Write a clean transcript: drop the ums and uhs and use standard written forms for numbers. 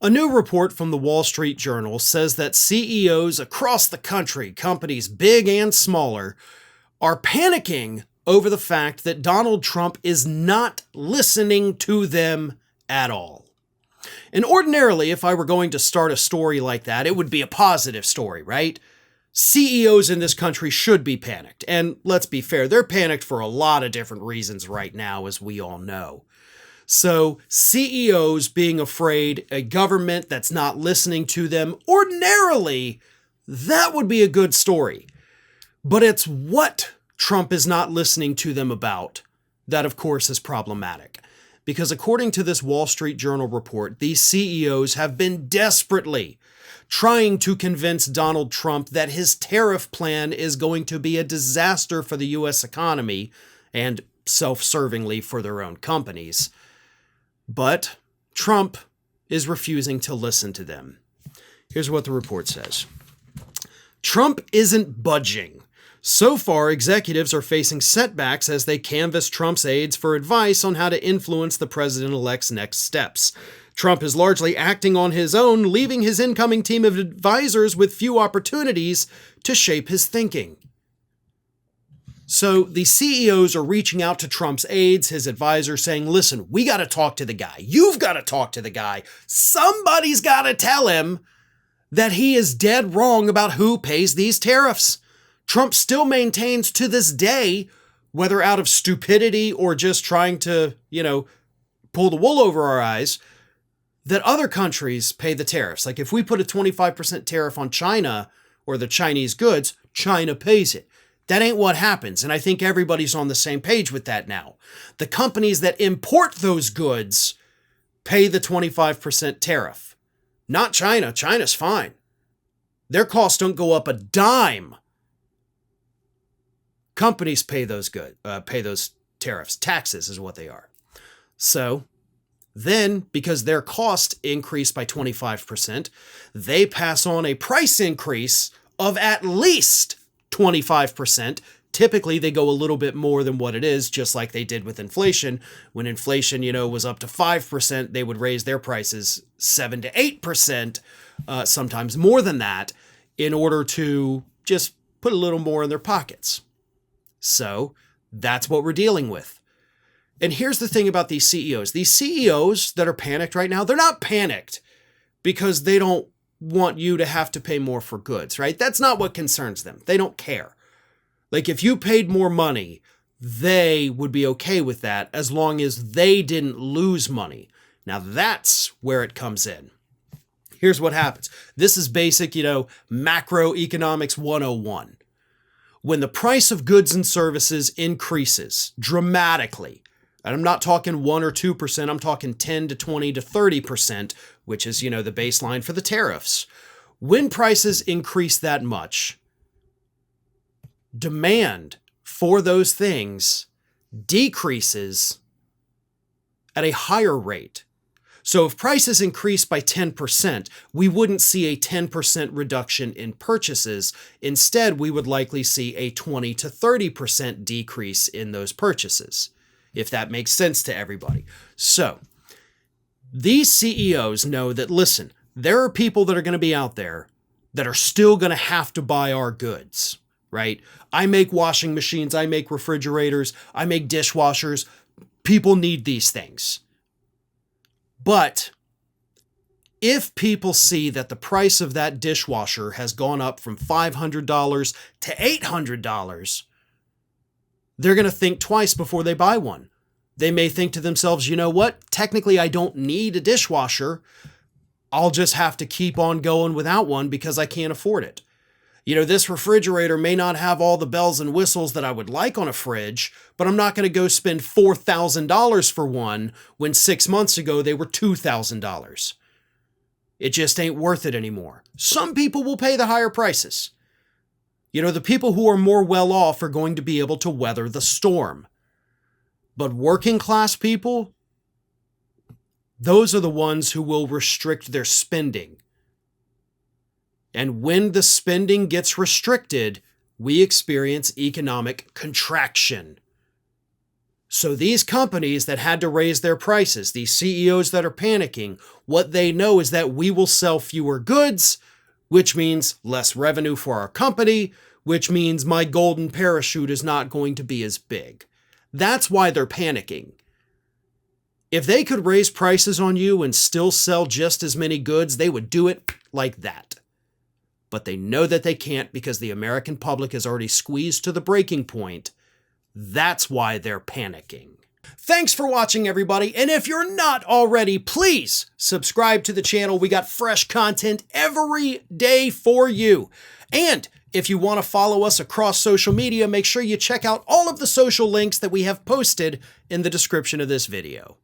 A new report from the Wall Street Journal says that CEOs across the country, companies big and smaller, are panicking over the fact that Donald Trump is not listening to them at all. And ordinarily, if I were going to start a story like that, it would be a positive story, right? CEOs in this country should be panicked. And let's be fair, they're panicked for a lot of different reasons right now, as we all know. So CEOs being afraid, a government that's not listening to them, ordinarily, that would be a good story. But it's what Trump is not listening to them about that, of course, is problematic. Because according to this Wall Street Journal report, these CEOs have been desperately trying to convince Donald Trump that his tariff plan is going to be a disaster for the U.S. economy and self-servingly for their own companies. But Trump is refusing to listen to them. Here's what the report says. Trump isn't budging. So far, executives are facing setbacks as they canvass Trump's aides for advice on how to influence the president-elect's next steps. Trump is largely acting on his own, leaving his incoming team of advisors with few opportunities to shape his thinking. So the CEOs are reaching out to Trump's aides, his advisors, saying, listen, we got to talk to the guy. You've got to talk to the guy. Somebody's got to tell him that he is dead wrong about who pays these tariffs. Trump still maintains to this day, whether out of stupidity or just trying to, pull the wool over our eyes, that other countries pay the tariffs. Like if we put a 25% tariff on China or the Chinese goods, China pays it. That ain't what happens. And I think everybody's on the same page with that now. The companies that import those goods pay the 25% tariff. Not China. China's fine. Their costs don't go up a dime. Companies pay those tariffs. Taxes is what they are. So then, because their cost increased by 25%, they pass on a price increase of at least 25%. Typically, they go a little bit more than what it is, just like they did with inflation. When inflation, was up to 5%, they would raise their prices 7 to 8%, sometimes more than that, in order to just put a little more in their pockets. So that's what we're dealing with. And here's the thing about these CEOs. These CEOs that are panicked right now, they're not panicked because they don't want you to have to pay more for goods, right? That's not what concerns them. They don't care. Like if you paid more money, they would be okay with that as long as they didn't lose money. Now that's where it comes in. Here's what happens. This is basic, macroeconomics 101. When the price of goods and services increases dramatically, and I'm not talking 1 or 2%, I'm talking 10 to 20 to 30%, which is, the baseline for the tariffs. When prices increase that much, demand for those things decreases at a higher rate. So if prices increase by 10%, we wouldn't see a 10% reduction in purchases. Instead, we would likely see a 20 to 30% decrease in those purchases, if that makes sense to everybody. So these CEOs know that, listen, there are people that are going to be out there that are still going to have to buy our goods, right? I make washing machines, I make refrigerators, I make dishwashers. People need these things. But if people see that the price of that dishwasher has gone up from $500 to $800, they're going to think twice before they buy one. They may think to themselves, you know what? Technically, I don't need a dishwasher. I'll just have to keep on going without one because I can't afford it. This refrigerator may not have all the bells and whistles that I would like on a fridge, but I'm not going to go spend $4,000 for one when 6 months ago they were $2,000. It just ain't worth it anymore. Some people will pay the higher prices. The people who are more well off are going to be able to weather the storm. But working class people, those are the ones who will restrict their spending. And when the spending gets restricted, we experience economic contraction. So these companies that had to raise their prices, these CEOs that are panicking, what they know is that we will sell fewer goods, which means less revenue for our company, which means my golden parachute is not going to be as big. That's why they're panicking. If they could raise prices on you and still sell just as many goods, they would do it like that. But they know that they can't because the American public is already squeezed to the breaking point. That's why they're panicking. Thanks for watching, everybody. And if you're not already, please subscribe to the channel. We got fresh content every day for you. And if you want to follow us across social media, make sure you check out all of the social links that we have posted in the description of this video.